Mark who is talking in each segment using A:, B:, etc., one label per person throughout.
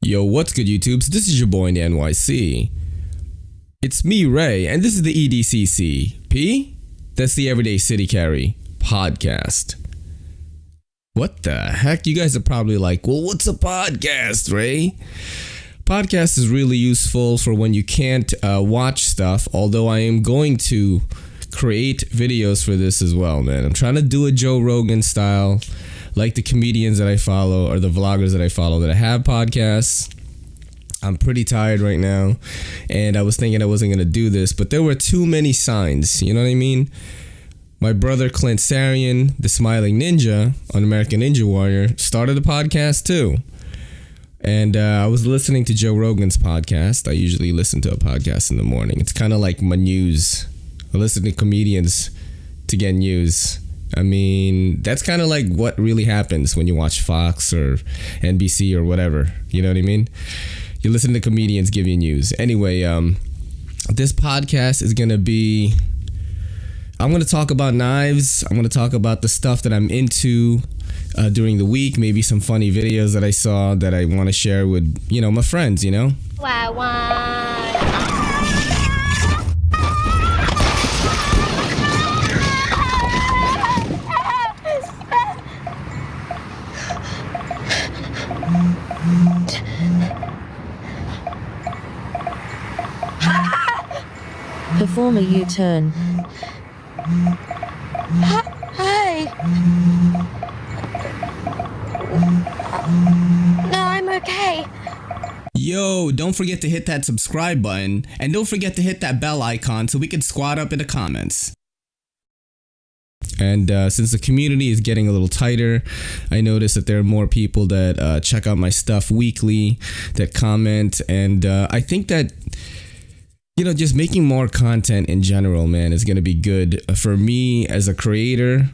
A: Yo, what's good, YouTubes? This is your boy in the NYC. It's me, Ray, and this is the EDCC. P? That's the Everyday City Carry podcast. What the heck? You guys are probably like, well, what's a podcast, Ray? Podcast is really useful for when you can't watch stuff, although I am going to create videos for this as well, man. I'm trying to do a Joe Rogan style, like the comedians that I follow or the vloggers that I follow that have podcasts. I'm pretty tired right now, and I was thinking I wasn't going to do this, but there were too many signs, you know what I mean? My brother Clint Sarian, the Smiling Ninja on American Ninja Warrior, started a podcast too. And I was listening to Joe Rogan's podcast. I usually listen to a podcast in the morning. It's kind of like my news. I listen to comedians to get news. I mean, that's kind of like what really happens when you watch Fox or NBC or whatever. You know what I mean? You listen to comedians give you news. Anyway, this podcast is going to be... I'm going to talk about knives. I'm going to talk about the stuff that I'm into during the week. Maybe some funny videos that I saw that I want to share with, my friends,
B: Perform a U-turn.
C: Hi. No, I'm okay.
A: Yo, don't forget to hit that subscribe button, and don't forget to hit that bell icon so we can squad up in the comments. And since the community is getting a little tighter, I noticed that there are more people that check out my stuff weekly, that comment, and I think that just making more content in general, man, is going to be good for me as a creator.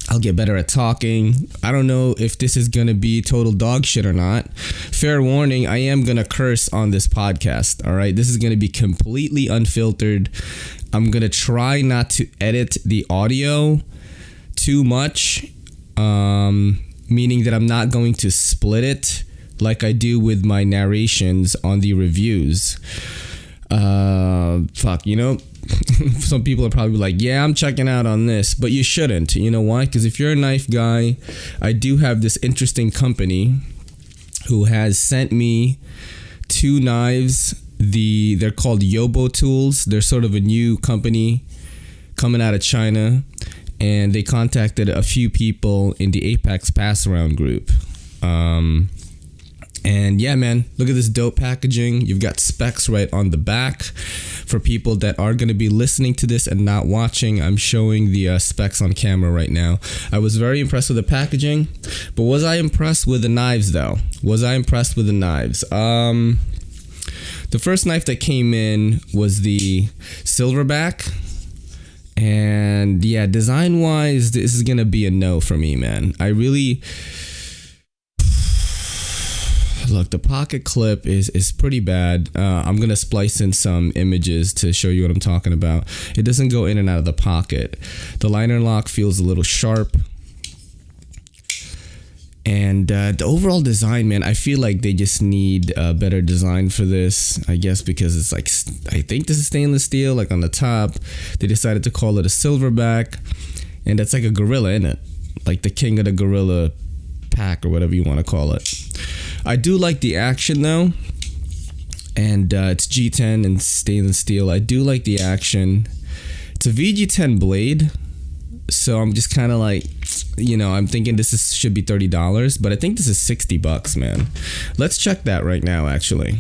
A: I'll get better at talking. I don't know if this is going to be total dog shit or not. Fair warning, I am going to curse on this podcast, all right? This is going to be completely unfiltered. I'm going to try not to edit the audio too much, meaning that I'm not going to split it like I do with my narrations on the reviews. Some people are probably like, yeah, I'm checking out on this, but you shouldn't. You know why? Because if you're a knife guy, I do have this interesting company who has sent me two knives. They're called Yobo Tools. They're sort of a new company coming out of China, and they contacted a few people in the Apex Pass Around group. And yeah, man, look at this dope packaging. You've got specs right on the back. For people that are going to be listening to this and not watching, I'm showing the specs on camera right now. I was very impressed with the packaging, but was I impressed with the knives though? The first knife that came in was the Silverback. And yeah, design wise, this is going to be a no for me, man. Look, the pocket clip is pretty bad. I'm going to splice in some images to show you what I'm talking about. It doesn't go in and out of the pocket. The liner lock feels a little sharp. And the overall design, man, I feel like they just need a better design for this. I guess because it's like, I think this is stainless steel, like on the top. They decided to call it a Silverback. And that's like a gorilla in it. Like the king of the gorilla pack or whatever you want to call it. I do like the action though, and it's G10 and stainless steel. I do like the action. It's a VG10 blade, so I'm just kind of like, I'm thinking should be $30, but I think this is $60, man. Let's check that right now, actually.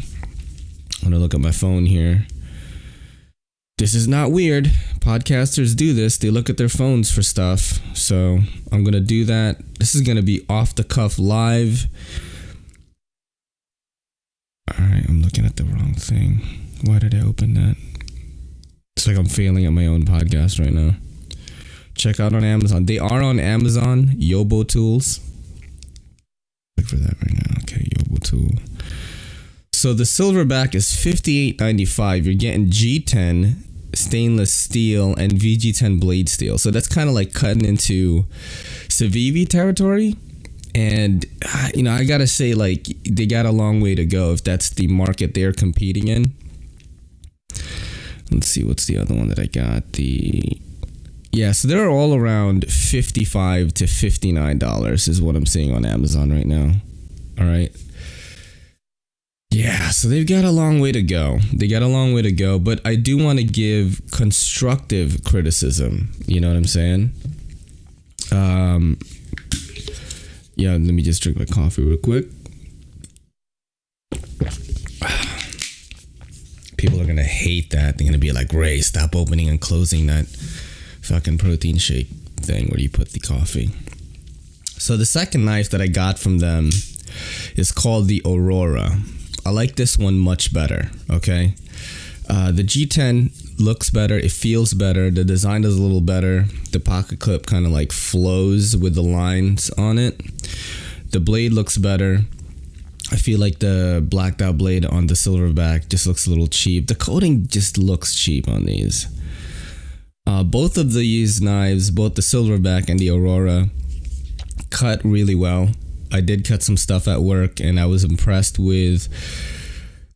A: I'm gonna look at my phone here. This is not weird. Podcasters do this. They look at their phones for stuff, so I'm gonna do that. This is gonna be off the cuff live. Alright, I'm looking at the wrong thing. Why did I open that? It's like I'm failing at my own podcast right now. Check out on Amazon. They are on Amazon. Yobo Tools. Look for that right now. Okay, Yobo Tool. So the Silverback is $58.95. You're getting G10 stainless steel and VG10 blade steel. So that's kind of like cutting into Civivi territory. And I gotta say, like, they got a long way to go if that's the market they're competing in. Let's see, what's the other one that I got? So they're all around $55 to $59 is what I'm seeing on Amazon right now. All right. Yeah, so they've got a long way to go. But I do want to give constructive criticism. You know what I'm saying? Let me just drink my coffee real quick. People are going to hate that. They're going to be like, Ray, stop opening and closing that fucking protein shake thing where you put the coffee. So the second knife that I got from them is called the Aurora. I like this one much better, okay? The G10 looks better. It feels better. The design is a little better. The pocket clip kind of like flows with the lines on it. The blade looks better. I feel like the blacked out blade on the silverback just looks a little cheap. The coating just looks cheap on these. Both of these knives, both the silverback and the Aurora, cut really well. I did cut some stuff at work, and I was impressed with,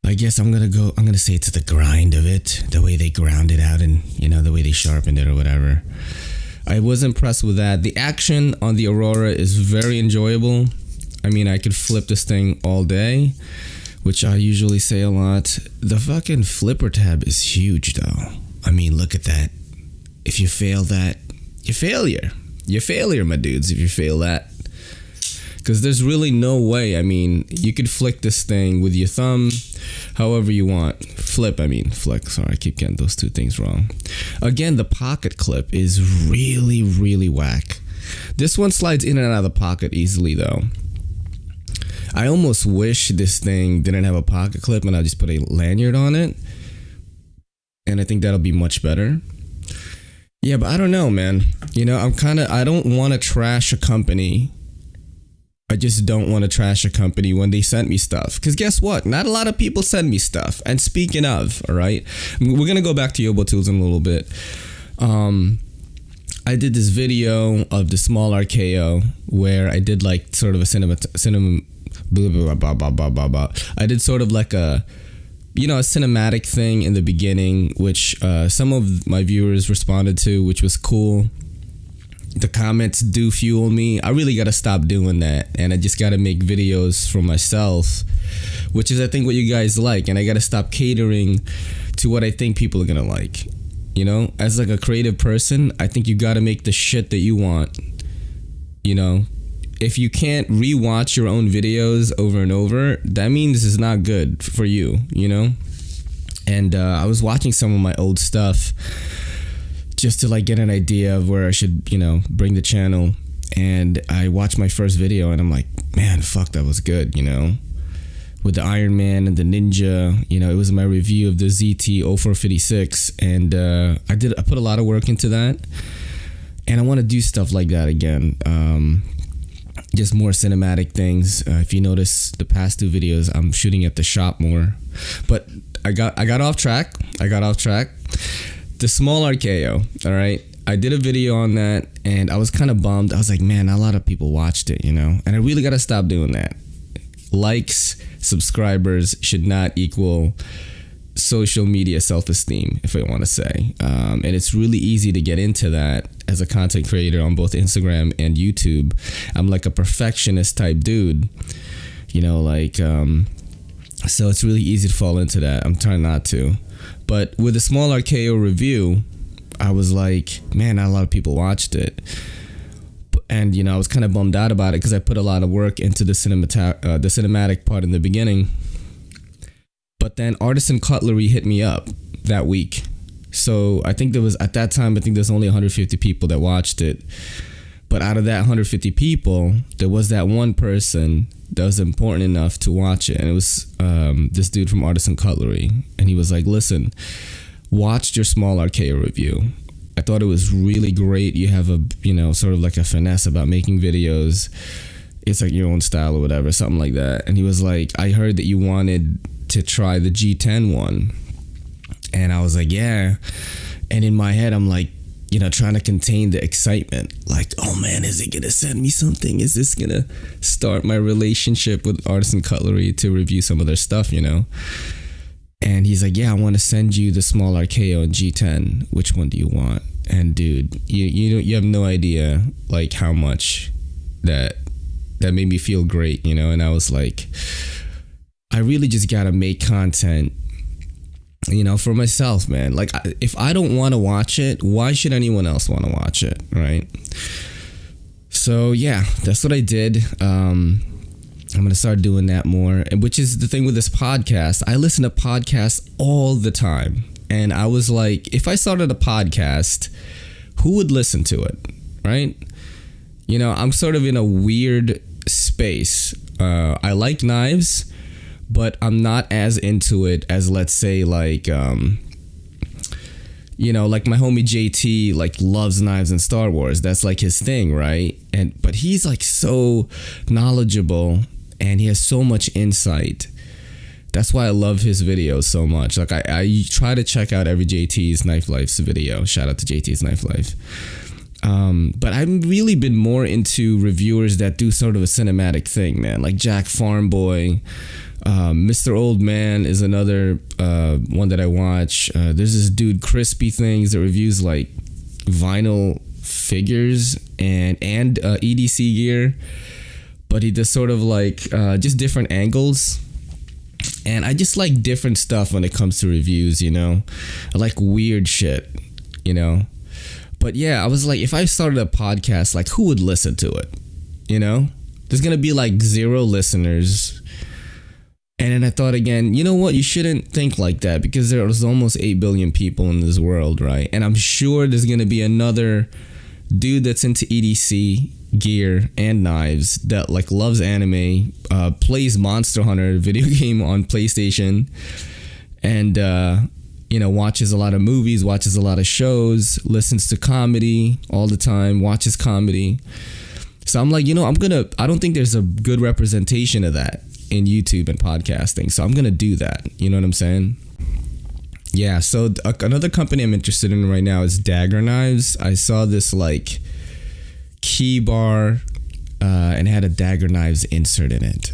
A: I guess I'm gonna say it's the grind of it, the way they ground it out, and the way they sharpened it or whatever. I was impressed with that. The action on the Aurora is very enjoyable. I mean, I could flip this thing all day, which I usually say a lot. The fucking flipper tab is huge, though. I mean, look at that. If you fail that, you're failure. You're failure, my dudes, if you fail that. Because there's really no way. I mean, you could flick this thing with your thumb however you want. Flick. Sorry, I keep getting those two things wrong. Again, the pocket clip is really, really whack. This one slides in and out of the pocket easily, though. I almost wish this thing didn't have a pocket clip and I just put a lanyard on it. And I think that'll be much better. Yeah, but I don't know, man. I don't want to trash a company. I just don't want to trash a company when they sent me stuff. Because guess what? Not a lot of people send me stuff. And speaking of, all right, we're going to go back to Yobo Tools in a little bit. I did this video of the small RKO where I did like sort of a cinema blah, blah, blah, blah, blah, blah, blah. I did sort of like a cinematic thing in the beginning, which some of my viewers responded to, which was cool. The comments do fuel me. I really got to stop doing that. And I just got to make videos for myself, which is, I think, what you guys like. And I got to stop catering to what I think people are going to like. As like a creative person, I think you got to make the shit that you want. If you can't rewatch your own videos over and over, that means it's not good for you, And I was watching some of my old stuff just to like get an idea of where I should, bring the channel. And I watched my first video and I'm like, man, fuck, that was good, with the Iron Man and the Ninja. It was my review of the ZT-0456, and I put a lot of work into that, and I want to do stuff like that again. Just more cinematic things. If you notice the past two videos, I'm shooting at the shop more, but I got off track. The small RKO, all right. I did a video on that, and I was kind of bummed. I was like, man, a lot of people watched it, and I really got to stop doing that. Likes, subscribers should not equal social media self-esteem, if I want to say. And it's really easy to get into that as a content creator on both Instagram and YouTube. I'm like a perfectionist type dude, so it's really easy to fall into that. I'm trying not to. But with the small RKO review, I was like, man, not a lot of people watched it. And, I was kind of bummed out about it because I put a lot of work into the cinematic part in the beginning. But then Artisan Cutlery hit me up that week. So I think at that time, there's only 150 people that watched it. But out of that 150 people, there was that one person that was important enough to watch it. And it was this dude from Artisan Cutlery. And he was like, listen, watched your small RKO review. I thought it was really great. You have a, sort of like a finesse about making videos. It's like your own style or whatever, something like that. And he was like, I heard that you wanted to try the G10 one. And I was like, yeah. And in my head, I'm like, trying to contain the excitement. Like, oh man, is he gonna send me something? Is this gonna start my relationship with Artisan Cutlery to review some of their stuff, And he's like, yeah, I want to send you the small Archaeo and G10. Which one do you want? And dude, you have no idea like how much that made me feel great, And I was like, I really just gotta make content, for myself, man. Like, if I don't want to watch it, why should anyone else want to watch it, right? So yeah, that's what I did. I'm gonna start doing that more, and which is the thing with this podcast. I listen to podcasts all the time, and I was like, if I started a podcast, who would listen to it, right? I'm sort of in a weird space. I like knives, but I'm not as into it as, let's say, like like my homie JT like loves knives and Star Wars. That's like his thing, right? But he's like so knowledgeable and he has so much insight. That's why I love his videos so much. Like I try to check out every JT's Knife Life's video. Shout out to JT's Knife Life. But I've really been more into reviewers that do sort of a cinematic thing, man. Like Jack Farmboy, Mr. Old Man is another one that I watch. There's this dude Crispy Things that reviews like vinyl figures and EDC gear, but he does sort of like just different angles. And I just like different stuff when it comes to reviews, I like weird shit, But yeah, I was like, if I started a podcast, like who would listen to it? There's gonna be like 0 listeners. And then I thought again, you know what? You shouldn't think like that because there's almost 8 billion people in this world, right? And I'm sure there's gonna be another dude that's into EDC gear and knives that like loves anime, plays Monster Hunter video game on PlayStation, and watches a lot of movies, watches a lot of shows, listens to comedy all the time, watches comedy. So I'm like, I don't think there's a good representation of that in YouTube and podcasting. So I'm going to do that. You know what I'm saying? Yeah. So another company I'm interested in right now is Dagger Knives. I saw this like key bar and had a Dagger Knives insert in it.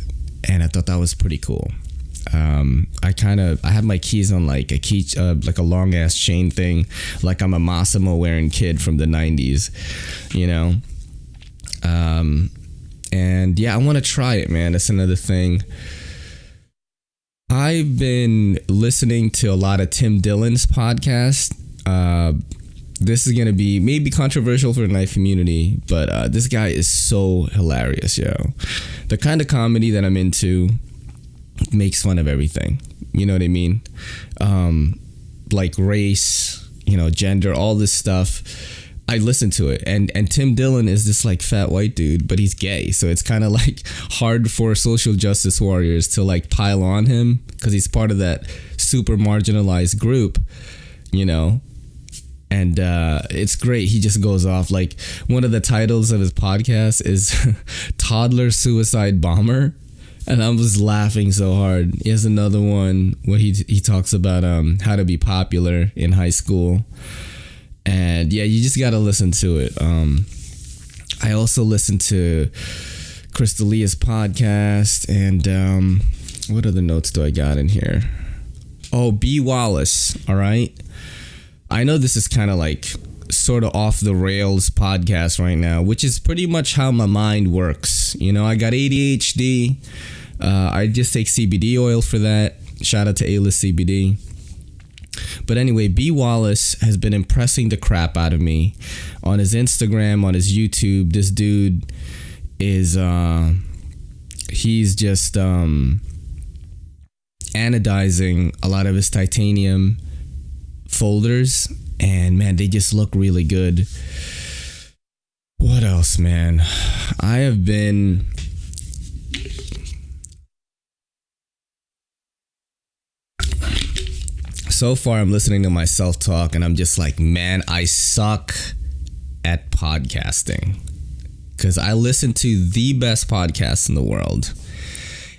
A: And I thought that was pretty cool. I have my keys on like a key, like a long ass chain thing, like I'm a Massimo wearing kid from the 90s, and yeah, I want to try it, man. That's another thing. I've been listening to a lot of Tim Dillon's podcast. This is going to be maybe controversial for the knife community, but this guy is so hilarious, yo. The kind of comedy that I'm into makes fun of everything. You know what I mean? Like race, gender, all this stuff. I listen to it, and Tim Dillon is this like fat white dude, but he's gay, so it's kind of like hard for social justice warriors to like pile on him because he's part of that super marginalized group, and it's great. He just goes off. Like one of the titles of his podcast is Toddler Suicide Bomber, and I was laughing so hard. He has another one where he talks about how to be popular in high school. And yeah, you just gotta listen to it. I also listen to Crystalia's podcast, and what other notes do I got in here? Oh, B. Wallace. All right. I know this is kind of like sort of off the rails podcast right now, which is pretty much how my mind works. I got ADHD. I just take CBD oil for that. Shout out to A-List CBD. But anyway, B. Wallace has been impressing the crap out of me on his Instagram, on his YouTube. This dude is, he's just anodizing a lot of his titanium folders. And man, they just look really good. What else, man? I have been... So far, I'm listening to my self-talk and I'm just like, man, I suck at podcasting. Because I listen to the best podcasts in the world.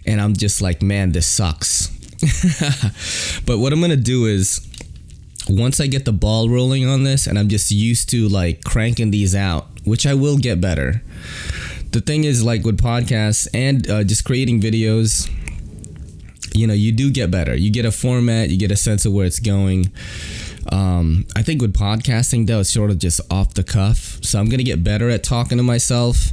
A: And I'm just like, man, this sucks. But what I'm going to do is once I get the ball rolling on this, and I'm just used to like cranking these out, which I will get better. The thing is, like with podcasts and just creating videos, you know, you do get better. You get a format, you get a sense of where it's going. I think with podcasting though, it's sort of just off the cuff. So I'm gonna get better at talking to myself.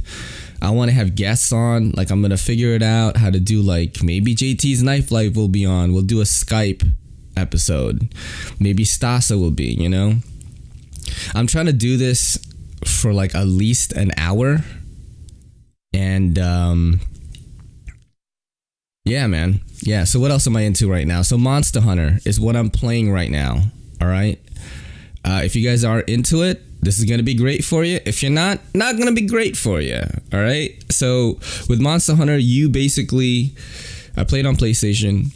A: I want to have guests on. Like, I'm gonna figure it out how to do, like, maybe JT's Knife Life will be on. We'll do a Skype episode. Maybe Stasa will be, you know. I'm trying to do this for like at least an hour. And yeah, man. Yeah, so what else am I into right now? So Monster Hunter is what I'm playing right now. All right. If you guys are into it, this is going to be great for you. If you're not going to be great for you. All right. So with Monster Hunter, I played on PlayStation.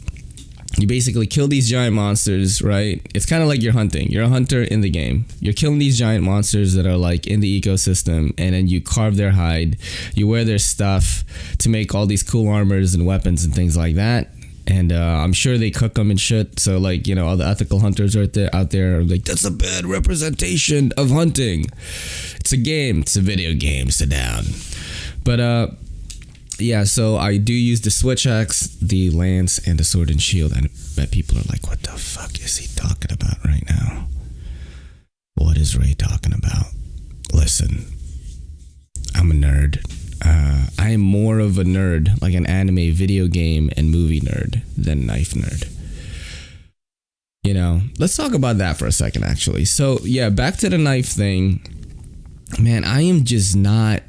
A: You basically kill these giant monsters, right? It's kind of like you're hunting. You're a hunter in the game. You're killing these giant monsters that are like in the ecosystem, and then you carve their hide. You wear their stuff to make all these cool armors and weapons and things like that. And I'm sure they cook them and shit. So, like, you know, all the ethical hunters out there are like, that's a bad representation of hunting. It's a game. It's a video game. Sit down. But yeah, so I do use the switch axe, the lance, and the sword and shield. And I bet people are like, what the fuck is he talking about right now? What is Ray talking about? Listen, I'm a nerd. I am more of a nerd, like an anime, video game, and movie nerd than knife nerd. You know, let's talk about that for a second, actually. So, yeah, back to the knife thing. Man, I am just not...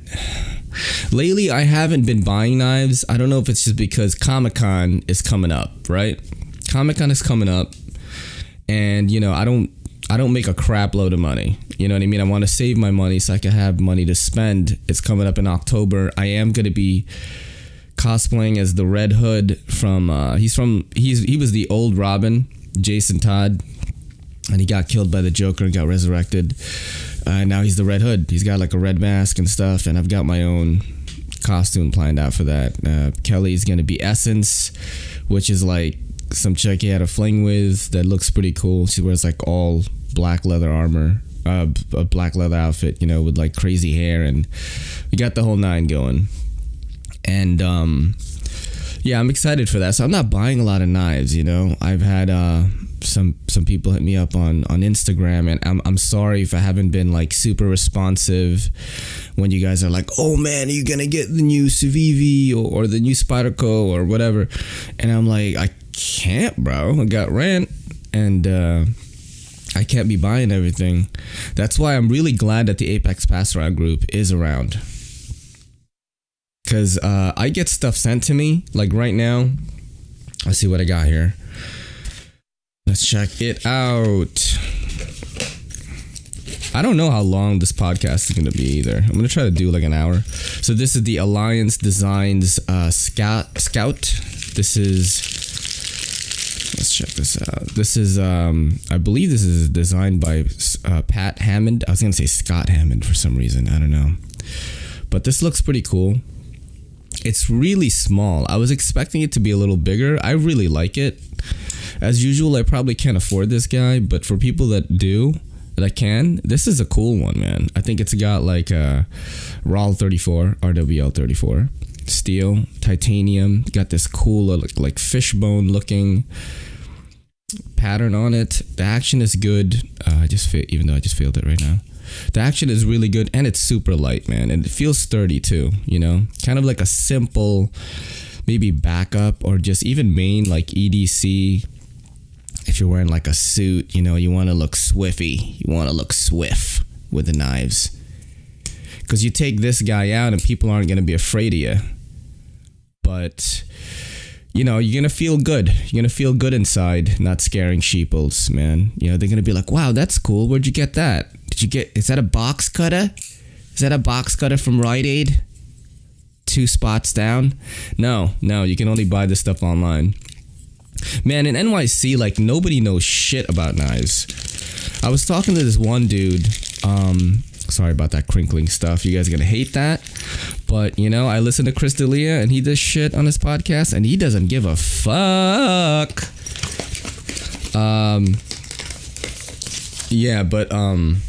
A: Lately, I haven't been buying knives. I don't know if it's just because Comic-Con is coming up, right? Comic-Con is coming up, and, you know, I don't make a crap load of money. You know what I mean? I want to save my money so I can have money to spend. It's coming up in October. I am going to be cosplaying as the Red Hood from he was the old Robin, Jason Todd, and he got killed by the Joker and got resurrected. Now he's the Red Hood. He's got like a red mask and stuff, and I've got my own costume planned out for that. Kelly's going to be Essence, which is like some chick he had a fling with that looks pretty cool. She wears like all black leather armor, a black leather outfit, you know, with like crazy hair, and we got the whole nine going. And yeah, I'm excited for that. So I'm not buying a lot of knives, you know. I've had some people hit me up on Instagram, and I'm sorry if I haven't been like super responsive when you guys are like, oh man, are you gonna get the new Civivi or the new Spyderco or whatever? And I'm like, I can't, bro. I got rent, and I can't be buying everything. That's why I'm really glad that the Apex Pass Around group is around, because I get stuff sent to me. Like right now, let's see what I got here. Let's check it out. I don't know how long this podcast is going to be either. I'm going to try to do like an hour. So this is the Alliance Designs Scout. This is... Let's check this out. This is, I believe this is designed by Pat Hammond. I was going to say Scott Hammond for some reason. I don't know. But this looks pretty cool. It's really small. I was expecting it to be a little bigger. I really like it. As usual, I probably can't afford this guy, but for people that do, that can, this is a cool one, man. I think it's got like a RAL 34, RWL 34, steel, titanium, got this cool like fishbone looking pattern on it. The action is good. Even though I just failed it right now. The action is really good, and it's super light, man, and it feels sturdy too, you know? Kind of like a simple, maybe backup or just even main like EDC. If you're wearing like a suit, you know, you want to look swiffy. You want to look swift with the knives. Because you take this guy out and people aren't going to be afraid of you. But, you know, you're going to feel good. You're going to feel good inside, not scaring sheeples, man. You know, they're going to be like, wow, that's cool. Where'd you get that? Is that a box cutter? Is that a box cutter from Rite Aid? 2 spots down? No, you can only buy this stuff online. Man, in NYC, like, nobody knows shit about knives. I was talking to this one dude. Sorry about that crinkling stuff. You guys are gonna hate that. But, you know, I listen to Chris D'Elia, and he does shit on his podcast, and he doesn't give a fuck. Yeah, but in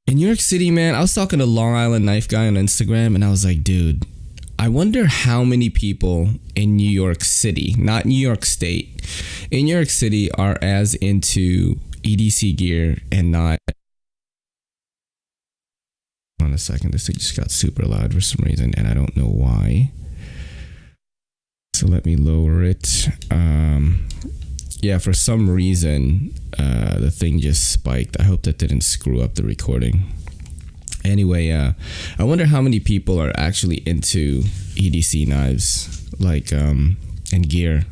A: New York City, man, I was talking to Long Island Knife Guy on Instagram, and I was like, dude, I wonder how many people in New York City, not New York State, in New York City are as into EDC gear and not. Hold on a second, this thing just got super loud for some reason, and I don't know why. So let me lower it. Yeah, for some reason, the thing just spiked. I hope that didn't screw up the recording. Anyway, I wonder how many people are actually into EDC knives, like, and gear,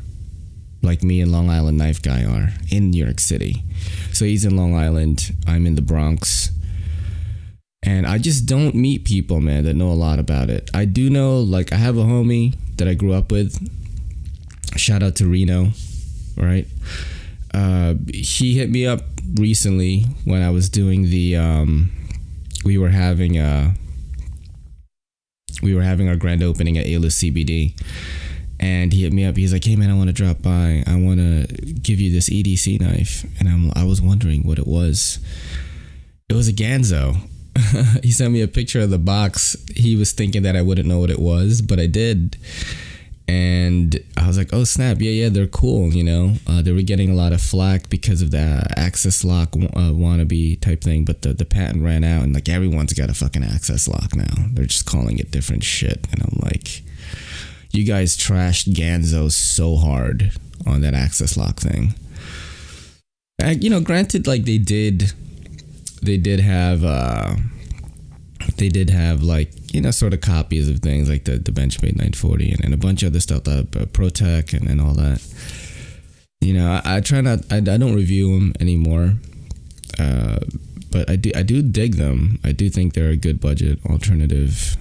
A: like me and Long Island Knife Guy are in New York City. So he's in Long Island, I'm in the Bronx. And I just don't meet people, man, that know a lot about it. I do know, like, I have a homie that I grew up with. Shout out to Reno, right? He hit me up recently when I was doing the, we were having our grand opening at Ayla CBD. And he hit me up. He's like, hey, man, I want to drop by. I want to give you this EDC knife. And I was wondering what it was. It was a Ganzo. He sent me a picture of the box. He was thinking that I wouldn't know what it was, but I did. And I was like, oh, snap. Yeah, they're cool, you know. They were getting a lot of flack because of the access lock wannabe type thing, but the patent ran out, and like everyone's got a fucking access lock now. They're just calling it different shit. And I'm like, you guys trashed Ganzo so hard on that access lock thing. And, you know, granted, like they did have like, you know, sort of copies of things like the Benchmade 940 and a bunch of other stuff, ProTech and all that. You know, I try not, I don't review them anymore, but I do dig them. I do think they're a good budget alternative,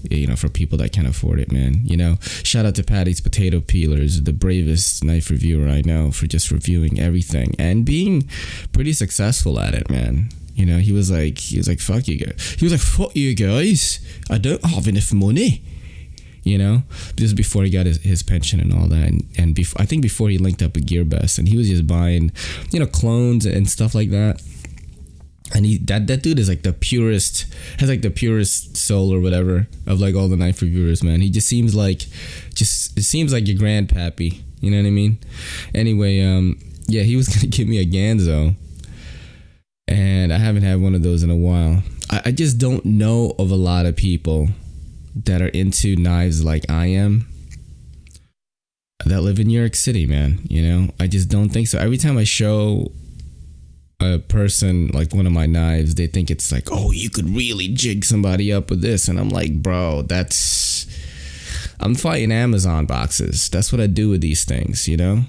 A: you know, for people that can't afford it, man. You know, shout out to Patty's Potato Peelers, the bravest knife reviewer I know, for just reviewing everything and being pretty successful at it, man. You know, he was like, fuck you guys. He was like, fuck you guys. I don't have enough money. You know, this is before he got his pension and all that. And I think before he linked up with GearBest, and he was just buying, you know, clones and stuff like that. And that dude is like the purest, has like the purest soul or whatever of like all the knife reviewers, man. He just seems like, it seems like your grandpappy. You know what I mean? Anyway, yeah, he was going to give me a Ganzo. And I haven't had one of those in a while. I just don't know of a lot of people that are into knives like I am that live in New York City, man. You know, I just don't think so. Every time I show a person like one of my knives, they think it's like, oh, you could really jig somebody up with this. And I'm like, bro, I'm fighting Amazon boxes. That's what I do with these things, you know?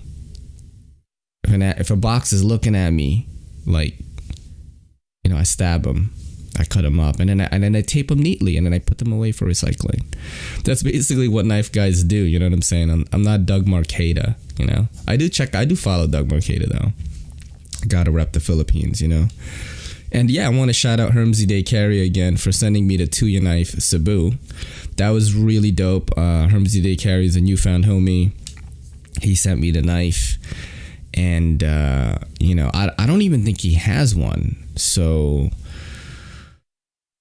A: If a box is looking at me, like, you know, I stab them, I cut them up, and then I tape them neatly, and then I put them away for recycling. That's basically what knife guys do. You know what I'm saying? I'm not Doug Marqueda. You know, I do follow Doug Marqueda though. Gotta rep the Philippines, you know. And yeah, I want to shout out Hermsy Day Carry again for sending me the Tuya knife Cebu. That was really dope. Hermsy Day Carry is a newfound homie. He sent me the knife, and you know, I don't even think he has one. So,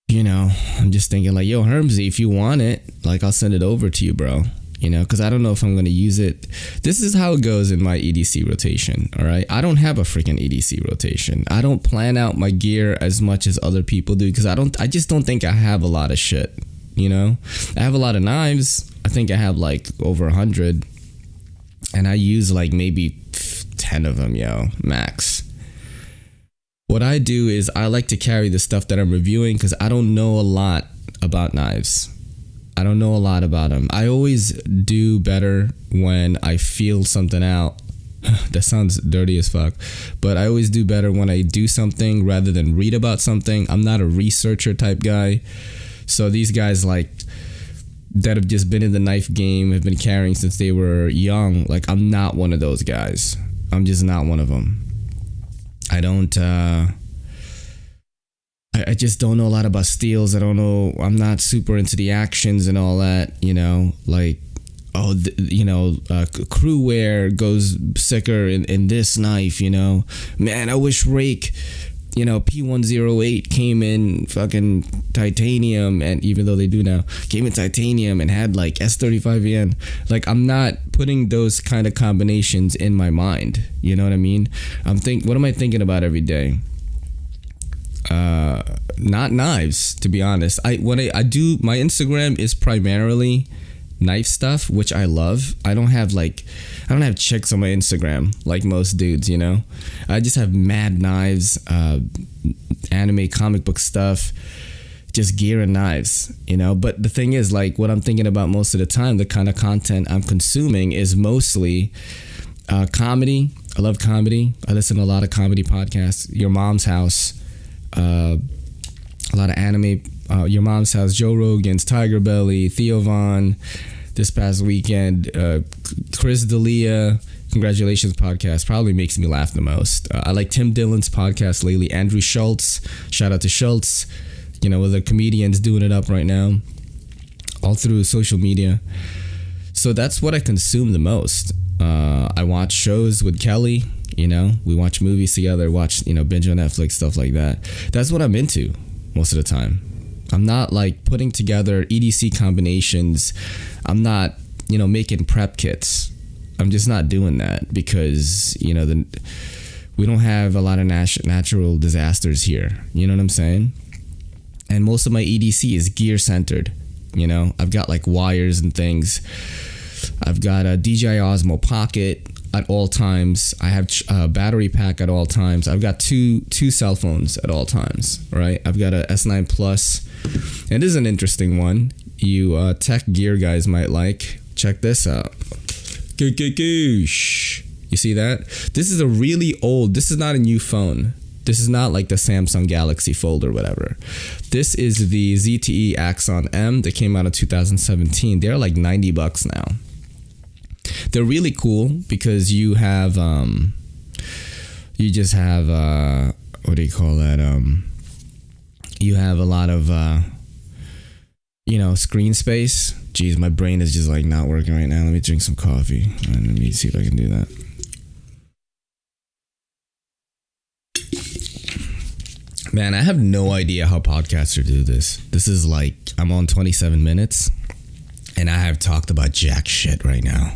A: you know, I'm just thinking like, yo, Hermsy, if you want it, like, I'll send it over to you, bro. You know, because I don't know if I'm going to use it. This is how it goes in my EDC rotation, all right? I don't have a freaking EDC rotation. I don't plan out my gear as much as other people do because I just don't think I have a lot of shit, you know? I have a lot of knives. I think I have like over 100. And I use like maybe 10 of them, yo, max. What I do is I like to carry the stuff that I'm reviewing because I don't know a lot about knives. I don't know a lot about them. I always do better when I feel something out. That sounds dirty as fuck. But I always do better when I do something rather than read about something. I'm not a researcher type guy. So these guys like that have just been in the knife game, have been carrying since they were young. Like, I'm not one of those guys. I'm just not one of them. I don't, I just don't know a lot about steels. I don't know. I'm not super into the actions and all that, you know, like crew wear goes sicker in this knife, man, I wish Rake, P108 came in fucking titanium, and even though they do now, came in titanium and had like S35VN. Like, I'm not putting those kind of combinations in my mind. You know what I mean? What am I thinking about every day? Not knives, to be honest. I do, my Instagram is primarily knife stuff, which I love. I don't have chicks on my Instagram like most dudes, I just have mad knives, anime, comic book stuff, just gear and knives, but the thing is, like, what I'm thinking about most of the time, the kind of content I'm consuming is mostly comedy. I love comedy. I listen to a lot of comedy podcasts. Your Mom's House, a lot of anime. Your Mom's House, Joe Rogan's, Tiger Belly, Theo Von. This past weekend, Chris D'Elia, Congratulations podcast, probably makes me laugh the most. I like Tim Dillon's podcast lately. Andrew Schultz, shout out to Schultz. With the comedians doing it up right now, all through social media. So that's what I consume the most. I watch shows with Kelly. We watch movies together. Watch binge on Netflix, stuff like that. That's what I'm into most of the time. I'm not like putting together EDC combinations. I'm not, making prep kits. I'm just not doing that because, we don't have a lot of natural disasters here. You know what I'm saying? And most of my EDC is gear centered. I've got like wires and things. I've got a DJI Osmo Pocket at all times. I have a battery pack at all times. I've got two cell phones at all times, right? I've got a S9 Plus. And this is an interesting one. You tech gear guys might like. Check this out. You see that? This is a really old, this is not a new phone. This is not like the Samsung Galaxy Fold or whatever. This is the ZTE Axon M that came out in 2017. They're like $90 now. They're really cool because you have, you just have, what do you call that? You have a lot of, screen space. Jeez, my brain is just like not working right now. Let me drink some coffee and let me see if I can do that. Man, I have no idea how podcasters do this. This is like, I'm on 27 minutes and I have talked about jack shit right now.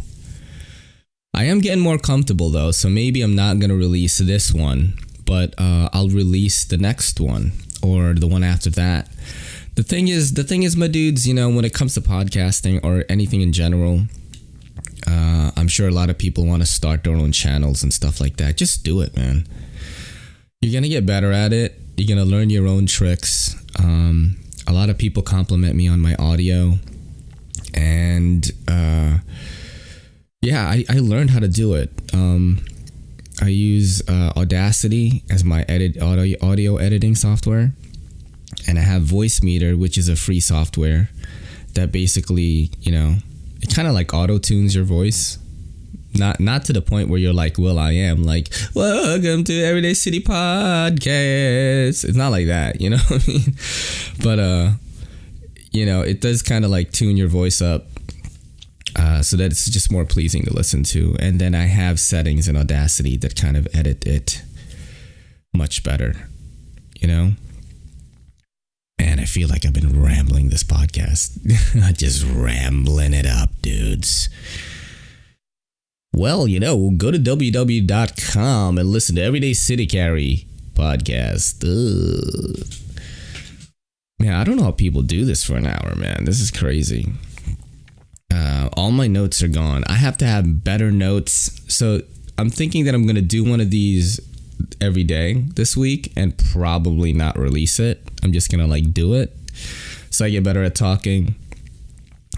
A: I am getting more comfortable though, so maybe I'm not going to release this one, but I'll release the next one or the one after that. The thing is, my dudes, when it comes to podcasting or anything in general, I'm sure a lot of people want to start their own channels and stuff like that. Just do it, man. You're going to get better at it. You're going to learn your own tricks. A lot of people compliment me on my audio. And I learned how to do it. I use Audacity as my audio editing software. And I have Voice Meter, which is a free software that basically, it kind of like auto-tunes your voice. Not to the point where you're like Will.i.am, like, welcome to Everyday City Podcast. It's not like that, you know what I mean? But, it does kind of like tune your voice up so that it's just more pleasing to listen to. And then I have settings in Audacity that kind of edit it much better, Man, I feel like I've been rambling this podcast. Just rambling it up, dudes. Well, go to www.com and listen to Everyday City Carry podcast. Ugh. Man, I don't know how people do this for an hour, man. This is crazy. All my notes are gone. I have to have better notes. So I'm thinking that I'm going to do one of these every day this week and probably not release it. I'm just going to do it so I get better at talking.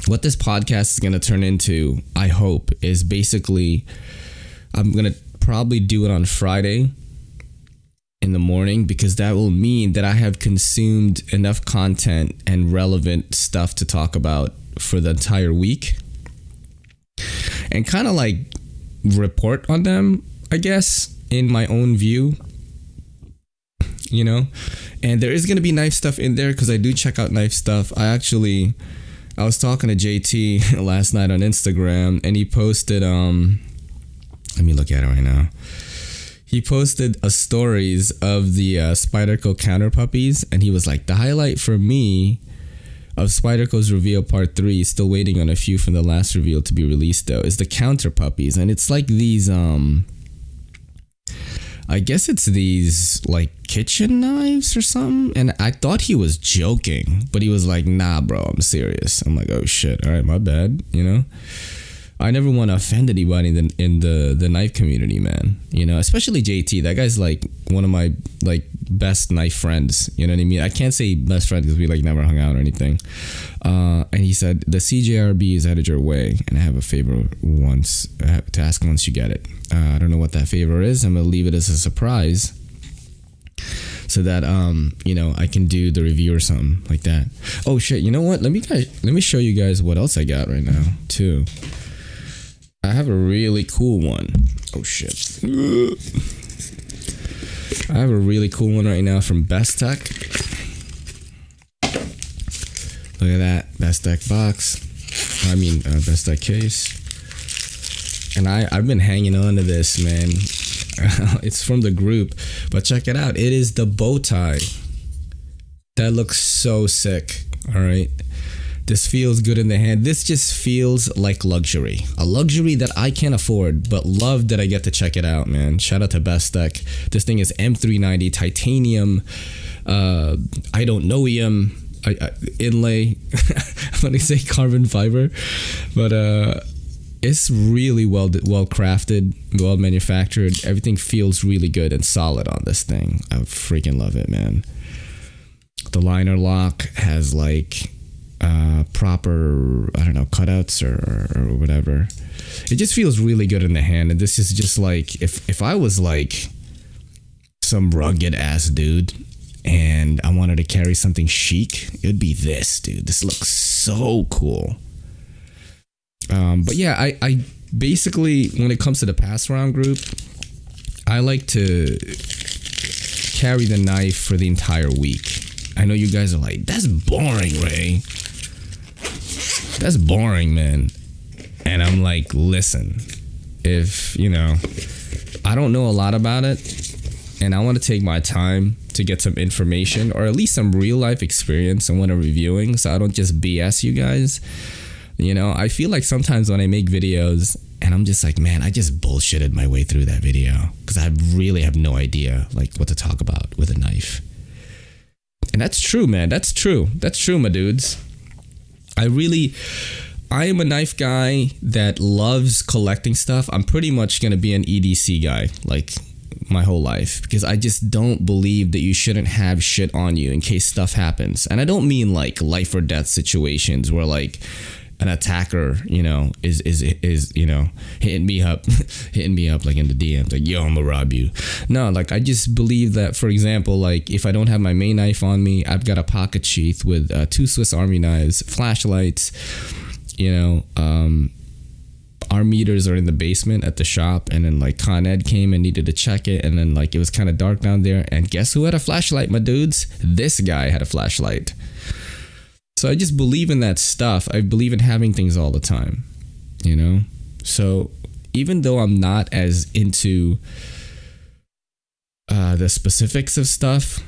A: What this podcast is going to turn into, I hope, is basically I'm going to probably do it on Friday in the morning because that will mean that I have consumed enough content and relevant stuff to talk about for the entire week and kind of report on them, I guess, in my own view, and there is going to be knife stuff in there because I do check out knife stuff. I I was talking to JT last night on Instagram, and he posted let me look at it right now. He posted a stories of the Spyderco counter puppies, and he was like, the highlight for me of Spyderco's reveal part 3, still waiting on a few from the last reveal to be released though, is the counter puppies. And it's like these I guess it's these like kitchen knives or something. And I thought he was joking, but he was like, nah bro, I'm serious. I'm like, oh shit, all right, my bad, you know. I never want to offend anybody in the knife community, man. You know, especially JT. That guy's like one of my like best knife friends. You know what I mean? I can't say best friend because we like never hung out or anything. And he said the CJRB is headed your way, and I have a favor once to ask once you get it. I don't know what that favor is. I'm gonna leave it as a surprise, so that you know, I can do the review or something like that. Oh shit! You know what? Let me show you guys what else I got right now too. I have a really cool one. Oh shit. I have a really cool one right now from Best Tech. Look at that. Best Tech box. Best Tech case. And I've been hanging on to this, man. It's from the group. But check it out. It is the bow tie. That looks so sick. Alright. This feels good in the hand. This just feels like luxury. A luxury that I can't afford, but love that I get to check it out, man. Shout out to Best Tech. This thing is M390 titanium. I don't know inlay. When I say carbon fiber, but it's really well crafted, well manufactured. Everything feels really good and solid on this thing. I freaking love it, man. The liner lock has like proper, I don't know, cutouts or whatever. It just feels really good in the hand. And this is just like, if I was like some rugged ass dude and I wanted to carry something chic, it would be this, dude. This looks so cool. But yeah, I basically, when it comes to the pass around group, I like to carry the knife for the entire week. I know you guys are like, that's boring, Ray. That's boring, man. And I'm like, listen, if, you know, I don't know a lot about it and I want to take my time to get some information or at least some real life experience on what I'm reviewing, so I don't just BS you guys. You know, I feel like sometimes when I make videos and I'm just like, man, I just bullshitted my way through that video because I really have no idea like what to talk about with a knife. And that's true, man. That's true. That's true, my dudes. I am a knife guy that loves collecting stuff. I'm pretty much going to be an EDC guy, like my whole life, because I just don't believe that you shouldn't have shit on you in case stuff happens. And I don't mean like life or death situations where like an attacker, you know, is you know, hitting me up like in the DMs, like, yo, I'm gonna rob you. No, like I just believe that, for example, like if I don't have my main knife on me, I've got a pocket sheath with 2 Swiss Army knives, flashlights, you know, our meters are in the basement at the shop, and then like Con Ed came and needed to check it, and then like it was kind of dark down there, and guess who had a flashlight, my dudes? This guy had a flashlight. So I just believe in that stuff. I believe in having things all the time, you know? So even though I'm not as into the specifics of stuff,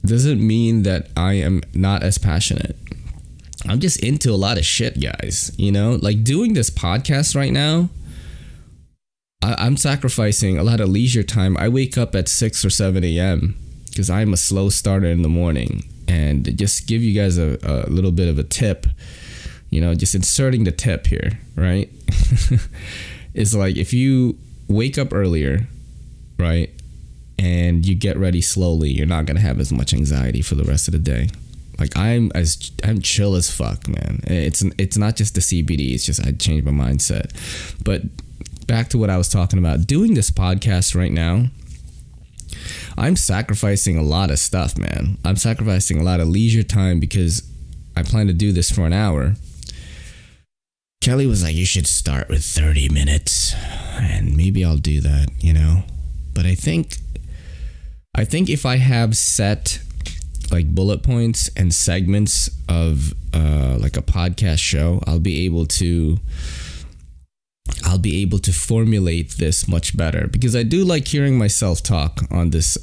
A: doesn't mean that I am not as passionate. I'm just into a lot of shit, guys, you know? Like doing this podcast right now, I'm sacrificing a lot of leisure time. I wake up at 6 or 7 a.m. because I'm a slow starter in the morning. And just give you guys a little bit of a tip, you know, just inserting the tip here, right? It's like if you wake up earlier, right, and you get ready slowly, you're not going to have as much anxiety for the rest of the day. Like I'm chill as fuck, man. It's not just the CBD, it's just I changed my mindset. But back to what I was talking about, doing this podcast right now, I'm sacrificing a lot of stuff, man. I'm sacrificing a lot of leisure time because I plan to do this for an hour. Kelly was like, you should start with 30 minutes. And maybe I'll do that, you know. But I think if I have set like bullet points and segments of like a podcast show, I'll be able to formulate this much better, because I do like hearing myself talk on this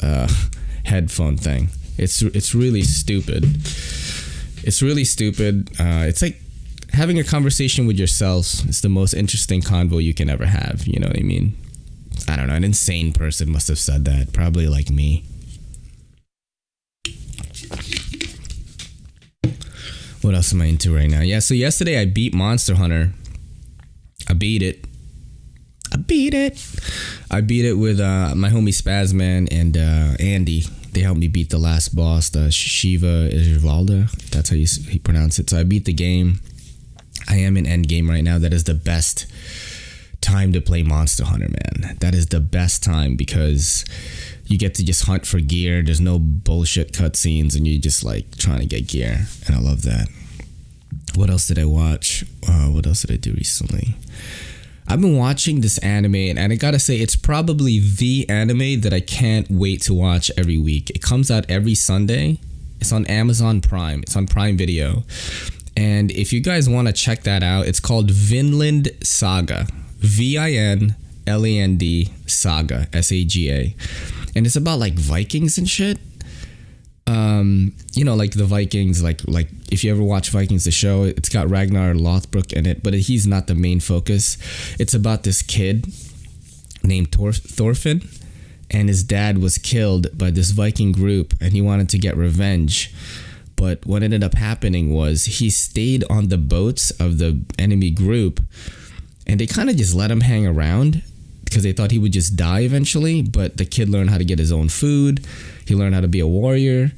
A: headphone thing. It's really stupid. It's really stupid. It's like having a conversation with yourself is the most interesting convo you can ever have. You know what I mean? I don't know. An insane person must have said that. Probably like me. What else am I into right now? Yeah, so yesterday I beat Monster Hunter. I beat it with my homie Spazman and Andy. They helped me beat the last boss, the Shiva Isvalda. That's how you pronounce it. So I beat the game. I am in endgame right now. That is the best time to play Monster Hunter, man. That is the best time, because you get to just hunt for gear. There's no bullshit cutscenes, and you're just like trying to get gear, and I love that. What else did I watch? What else did I do recently? I've been watching this anime, and I gotta say, it's probably the anime that I can't wait to watch every week. It comes out every Sunday. It's on Amazon Prime. It's on Prime Video. And if you guys want to check that out, it's called Vinland Saga. Vinland Saga. Saga. And it's about like Vikings and shit. You know, like the Vikings, like if you ever watch Vikings, the show, it's got Ragnar Lothbrok in it, but he's not the main focus. It's about this kid named Thorfinn, and his dad was killed by this Viking group, and he wanted to get revenge. But what ended up happening was he stayed on the boats of the enemy group, and they kind of just let him hang around because they thought he would just die eventually. But the kid learned how to get his own food. He learned how to be a warrior.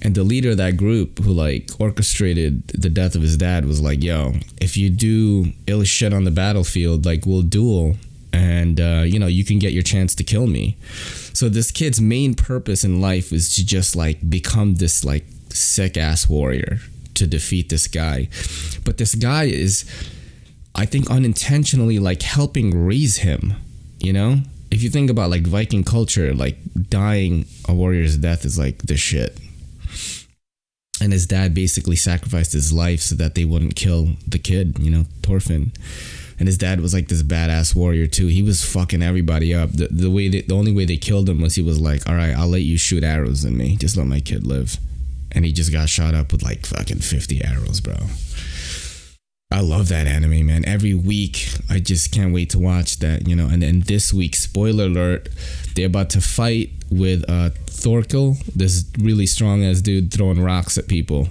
A: And the leader of that group, who like orchestrated the death of his dad, was like, yo, if you do ill shit on the battlefield, like we'll duel, and you know, you can get your chance to kill me. So this kid's main purpose in life is to just like become this like sick ass warrior to defeat this guy. But this guy is, I think, unintentionally like helping raise him, you know? If you think about like Viking culture, like dying a warrior's death is like the shit. And his dad basically sacrificed his life so that they wouldn't kill the kid, you know, Thorfinn. And his dad was like this badass warrior too. He was fucking everybody up. The only way they killed him was he was like, all right, I'll let you shoot arrows in me. Just let my kid live. And he just got shot up with like fucking 50 arrows, bro. I love that anime, man. Every week, I just can't wait to watch that, you know. And then this week, spoiler alert, they're about to fight with Thorkel, this really strong ass dude throwing rocks at people.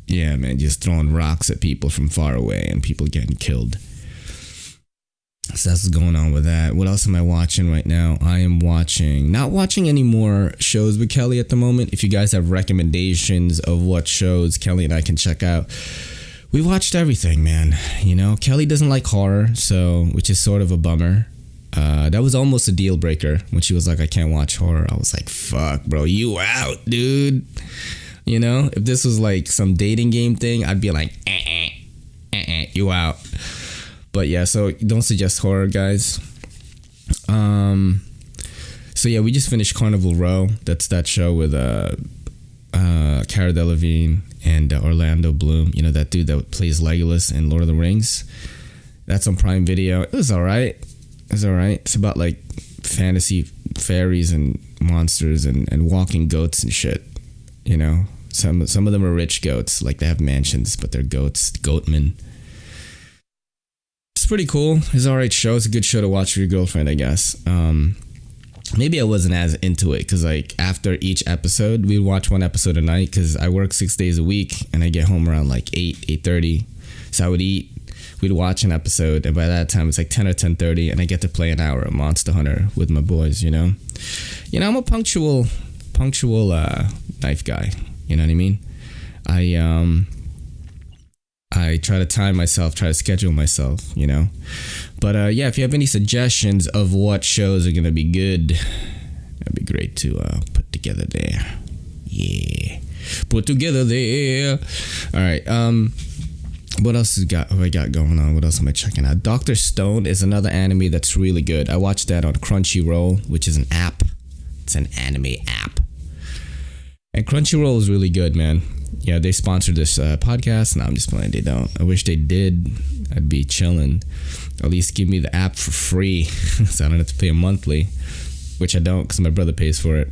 A: Yeah, man, just throwing rocks at people from far away and people getting killed. So that's what's going on with that. What else am I watching right now? I am not watching any more shows with Kelly at the moment. If you guys have recommendations of what shows Kelly and I can check out, we watched everything, man. You know, Kelly doesn't like horror, so, which is sort of a bummer. That was almost a deal breaker when she was like, I can't watch horror. I was like, fuck, bro, you out, dude. You know, if this was like some dating game thing, I'd be like, you out. But yeah, so don't suggest horror, guys. So yeah, we just finished Carnival Row. That's that show with Cara Delevingne and Orlando Bloom. You know, that dude that plays Legolas in Lord of the Rings. That's on Prime Video. It was alright. It's about like fantasy fairies and monsters and walking goats and shit. You know, some of them are rich goats, like they have mansions, but they're goats, goatmen. It's pretty cool. It's an alright show. It's a good show to watch with your girlfriend, I guess. Maybe I wasn't as into it because like after each episode, we'd watch one episode a night because I work 6 days a week and I get home around like 8:30. So I would eat. We'd watch an episode, and by that time it's like 10 or 10:30, and I get to play an hour of Monster Hunter with my boys. You know, I'm a punctual knife guy. You know what I mean? I try to time myself, try to schedule myself, you know. But yeah, if you have any suggestions of what shows are gonna be good, that'd be great to put together there. Yeah, put together there. All right. What else have I got going on? What else am I checking out? Dr. Stone is another anime that's really good. I watched that on Crunchyroll, which is an app. It's an anime app. And Crunchyroll is really good, man. Yeah, they sponsored this podcast. No, I'm just playing. They don't. I wish they did. I'd be chilling. At least give me the app for free, so I don't have to pay a monthly, which I don't because my brother pays for it.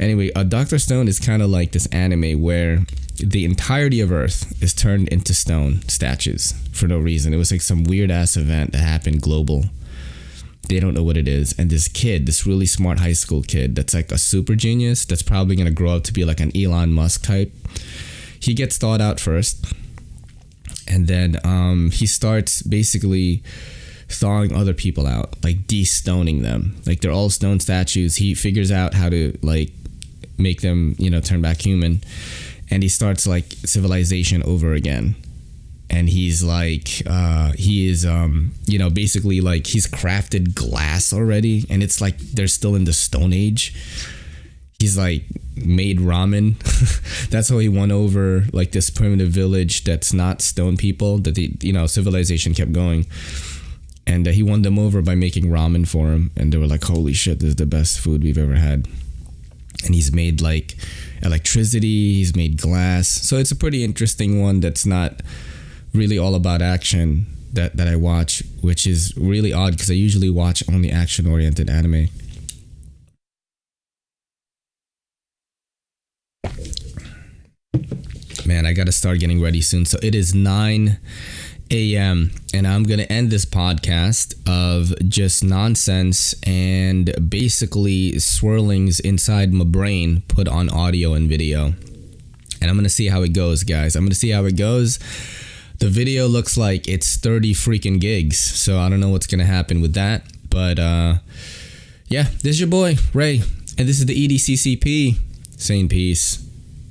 A: Anyway, Dr. Stone is kind of like this anime where the entirety of Earth is turned into stone statues for no reason. It was like some weird ass event that happened global. They don't know what it is. And this kid, this really smart high school kid that's like a super genius that's probably going to grow up to be like an Elon Musk type. He gets thawed out first. And then he starts basically thawing other people out, like de-stoning them. Like they're all stone statues. He figures out how to like make them, turn back human. And he starts like civilization over again. And he's like, basically like he's crafted glass already. And it's like they're still in the Stone Age. He's like made ramen. That's how he won over like this primitive village that's not stone people, that civilization kept going. And he won them over by making ramen for him. And they were like, holy shit, this is the best food we've ever had. And he's made like electricity, he's made glass. So it's a pretty interesting one that's not really all about action that I watch, which is really odd because I usually watch only action-oriented anime. Man, I gotta start getting ready soon. So it is 9 a.m. and I'm gonna end this podcast of just nonsense and basically swirlings inside my brain put on audio and video. And I'm gonna see how it goes, guys. I'm gonna see how it goes. The video looks like it's 30 freaking gigs, so I don't know what's gonna happen with that. But yeah, this is your boy Ray, and this is the EDCCP saying peace.